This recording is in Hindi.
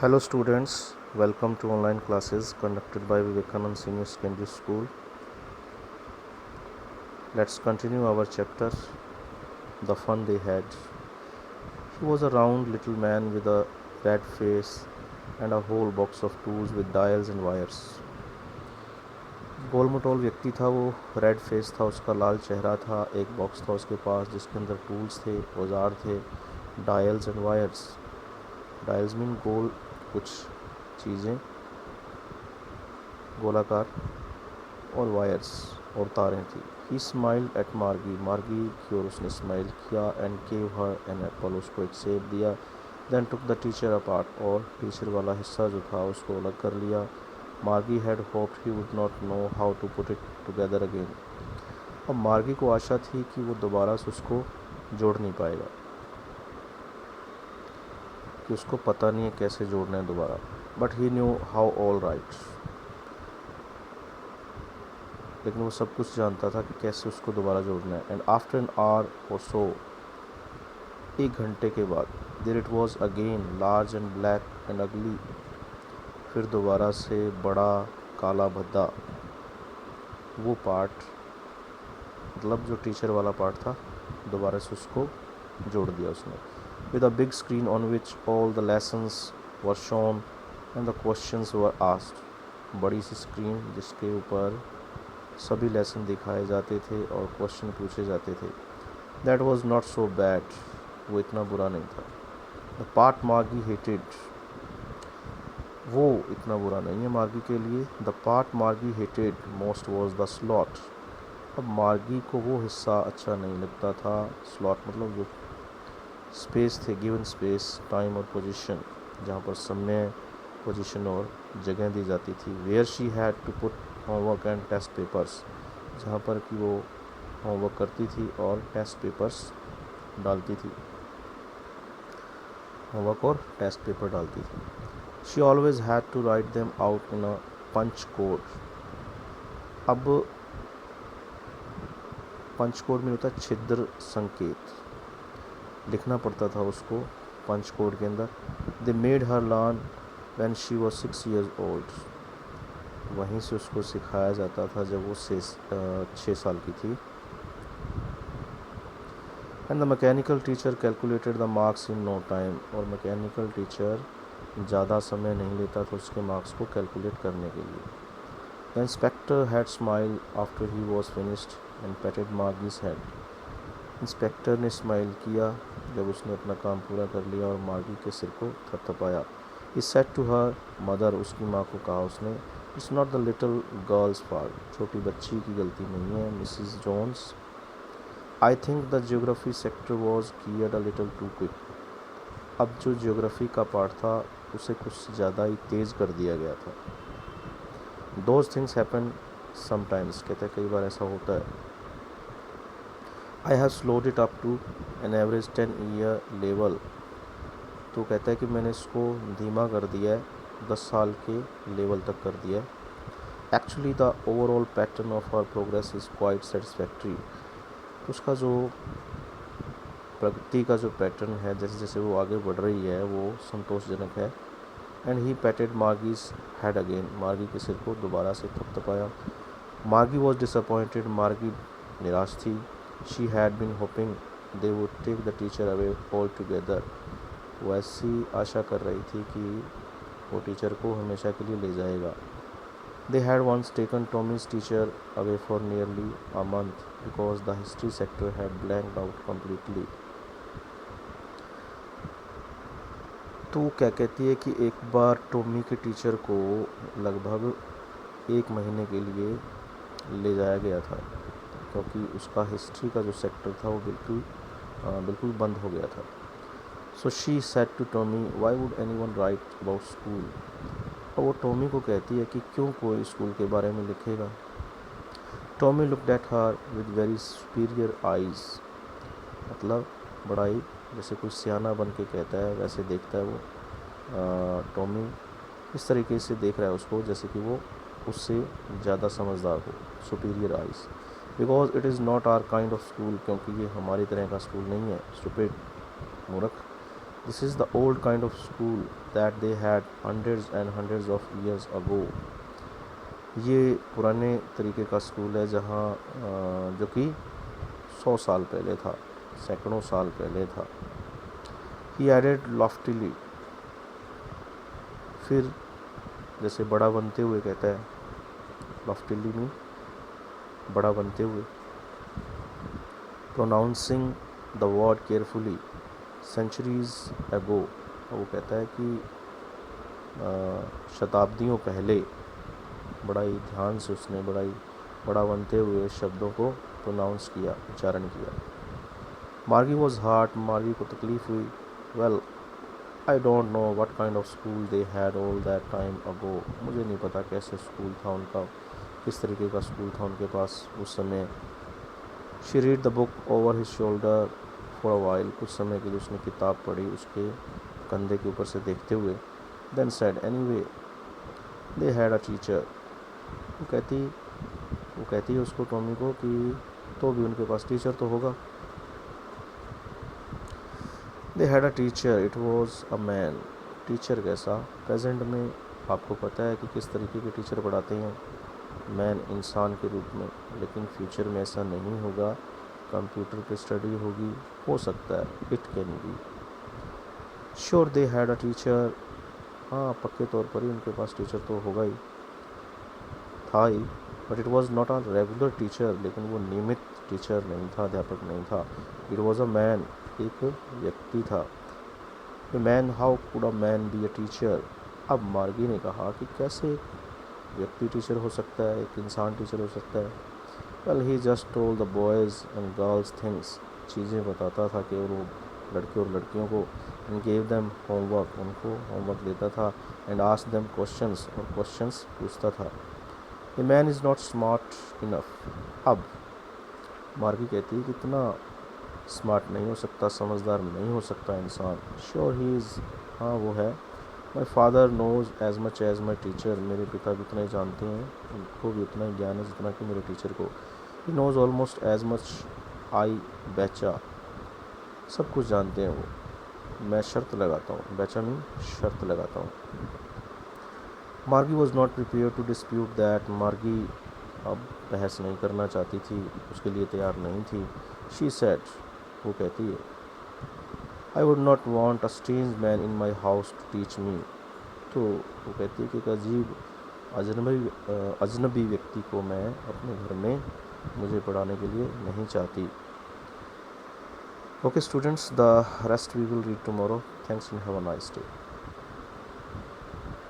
Hello students, welcome to online classes conducted by Vivekanand Senior Secondary School. Let's continue our chapter, The Fun They Had. He was a round little man with a red face and a whole box of tools with dials and wires. गोल मटोल व्यक्ति था वो, रेड फेस था उसका, लाल चेहरा था, एक बॉक्स था उसके पास जिसके अंदर टूल्स थे, औजार थे, dials and wires. Dials mean गोल कुछ चीज़ें गोलाकार, और वायर्स और तारें थी. ही स्माइल्ड एट मार्गी, मार्गी की ओर उसने स्माइल किया. And gave her an apple, उसको एक सेब दिया. Then took the teacher apart, और टीचर वाला हिस्सा जो था उसको अलग कर लिया. Margie had hoped he would not know how to put it together again. अब मार्गी को आशा थी कि वो दोबारा से उसको जोड़ नहीं पाएगा, कि उसको पता नहीं है कैसे जोड़ना है दोबारा. But he knew how all right, लेकिन वो सब कुछ जानता था कि कैसे उसको दोबारा जोड़ना है. एंड आफ्टर एन आवर और सो, एक घंटे के बाद, there it was again large and black and ugly, फिर दोबारा से बड़ा काला भद्दा. वो पार्ट मतलब जो टीचर वाला पार्ट था, दोबारा से उसको जोड़ दिया उसने. With a big screen on which all the lessons were shown and the questions were asked. बड़ी सी स्क्रीन जिसके ऊपर सभी लेसन दिखाए जाते थे और क्वेश्चन पूछे जाते थे. That was not so bad, वो इतना बुरा नहीं था. द पार्ट मार्गी हेटेड, वो इतना बुरा नहीं है मार्गी के लिए. द पार्ट मार्गी hated most was the slot. अब मार्गी को वो हिस्सा अच्छा नहीं लगता था. स्लॉट मतलब जो स्पेस थे, गिवन स्पेस, टाइम और पोजीशन, जहाँ पर समय, पोजीशन और जगह दी जाती थी. Where she had to put homework and test papers, जहाँ पर कि वो होमवर्क करती थी और टेस्ट पेपर्स डालती थी, होमवर्क और टेस्ट पेपर डालती थी. She always had to write them out in a punch code. अब पंच कोड में होता है छिद्र संकेत, लिखना पड़ता था उसको पंच कोड के अंदर. They made her learn when she was 6 years old. वहीं से उसको सिखाया जाता था जब वो 6 साल की थी. And the mechanical teacher calculated the marks in no time. और मैकेनिकल टीचर ज़्यादा समय नहीं लेता था उसके मार्क्स को कैलकुलेट करने के लिए. The inspector had smile after he was finished and patted Margie's head. Inspector ने स्माइल किया जब उसने अपना काम पूरा कर लिया और मार्गी के सिर को थपथपाया. He said to her mother, उसकी माँ को कहा उसने, it's not the little girl's fault, छोटी बच्ची की गलती नहीं है Mrs Jones. I think the geography sector was cleared a little too quick. अब जो जियोग्राफी का पार्ट था उसे कुछ ज़्यादा ही तेज़ कर दिया गया था. दोज थिंग्स हैपन समटाइम्स, कहते हैं कई बार ऐसा होता है. I have slowed it up to an average 10-year level. तो कहता है कि मैंने इसको धीमा कर दिया है, 10 साल के लेवल तक कर दिया है. Actually the overall pattern of our progress is quite satisfactory. तो उसका जो प्रगति का जो पैटर्न है, जैसे जैसे वो आगे बढ़ रही है, वो संतोषजनक है. And he patted Margie's head again, Margie के सिर को दोबारा से थपथपाया. मार्गी वॉज डिसअपॉइंटेड, मार्गी निराश थी. She had been hoping they would take the teacher away all together. वो ऐसी आशा कर रही थी कि वो टीचर को हमेशा के लिए ले जाएगा. They had once taken Tommy's teacher away for nearly a month because the history sector had blanked out completely. तो क्या कहती है कि एक बार टॉमी के टीचर को लगभग 1 महीने के लिए ले जाया गया था, क्योंकि उसका हिस्ट्री का जो सेक्टर था वो बिल्कुल बंद हो गया था. So she said to Tommy, why would anyone write about school. और वो टॉमी को कहती है कि क्यों कोई स्कूल के बारे में लिखेगा. Tommy looked at her with very superior eyes. मतलब बड़ा ही जैसे कोई सियाना बन के कहता है वैसे देखता है वो. टॉमी इस तरीके से देख रहा है उसको जैसे कि वो उससे ज़्यादा समझदार हो. Superior eyes, because it is not our kind of school, क्योंकि ये हमारी तरह का स्कूल नहीं है. स्टूपिड, मूर्ख. This is the old kind of school that they had hundreds and hundreds of years ago. ये पुराने तरीके का स्कूल है जहाँ जो कि 100 साल पहले था, सैकड़ों साल पहले था। ही एडेड लॉफ्टिली, फिर जैसे बड़ा बनते हुए कहता है, लॉफ्टिली मीन बड़ा बनते हुए। Pronouncing the word carefully centuries ago, वो कहता है कि शताब्दियों पहले बड़ा ही ध्यान से उसने बड़ा बनते हुए शब्दों को प्रोनाउंस किया, उच्चारण किया। मार्गी वॉज हार्ट, मार्गी को तकलीफ हुई। Well I don't know what kind of school they had all that time ago, मुझे नहीं पता कैसे स्कूल था उनका, किस तरीके का स्कूल था उनके पास उस समय। She read the book over his shoulder for a while, कुछ समय के लिए उसने किताब पढ़ी उसके कंधे के ऊपर से देखते हुए। Then said anyway they had a teacher, वो कहती है उसको, टॉमी को, कि तो भी उनके पास टीचर तो होगा। दे had a teacher, it was a man. Teacher कैसा? प्रेजेंट में आपको पता है कि किस तरीके के टीचर पढ़ाते हैं, मैन, इंसान के रूप में। लेकिन फ्यूचर में ऐसा नहीं होगा, कंप्यूटर पे स्टडी होगी, हो सकता है, it can be. Sure they had a teacher, हाँ पक्के तौर पर ही उनके पास टीचर तो होगा ही, था ही। But it was not a regular teacher, लेकिन वो नियमित टीचर नहीं था, अध्यापक नहीं था। इट वॉज अ मैन, एक व्यक्ति था। A man, how could a man be a teacher? अब मार्गी ने कहा कि कैसे एक व्यक्ति टीचर हो सकता है, एक इंसान टीचर हो सकता है। Well he just told the boys and girls things, चीज़ें बताता था केवल वो लड़के और लड़कियों को। एंड गेव देम होमवर्क, उनको होमवर्क देता था। एंड आस्क्ड देम क्वेश्चंस, और क्वेश्चंस पूछता था। A man is not smart enough, अब मार्गी कहती है कि इतना स्मार्ट नहीं हो सकता, समझदार नहीं हो सकता इंसान। श्योर ही इज़, हाँ वो है। My father knows as much as my teacher, मेरे पिता भी उतना ही जानते हैं, उनको भी उतना ही ज्ञान है जितना कि मेरे टीचर को। He knows almost as much as बेचा, सब कुछ जानते हैं वो, मैं शर्त लगाता हूँ, बेचा मीन शर्त लगाता हूँ। Margie was not prepared to dispute that, Margie अब बहस नहीं करना चाहती थी, उसके लिए तैयार नहीं थी। शी सेड, वो कहती है, I would not want a strange man in my house to teach me, तो वो कहती है कि एक अजनबी व्यक्ति को मैं अपने घर में मुझे पढ़ाने के लिए नहीं चाहती। Okay students, the rest we will read tomorrow. Thanks and have a nice day.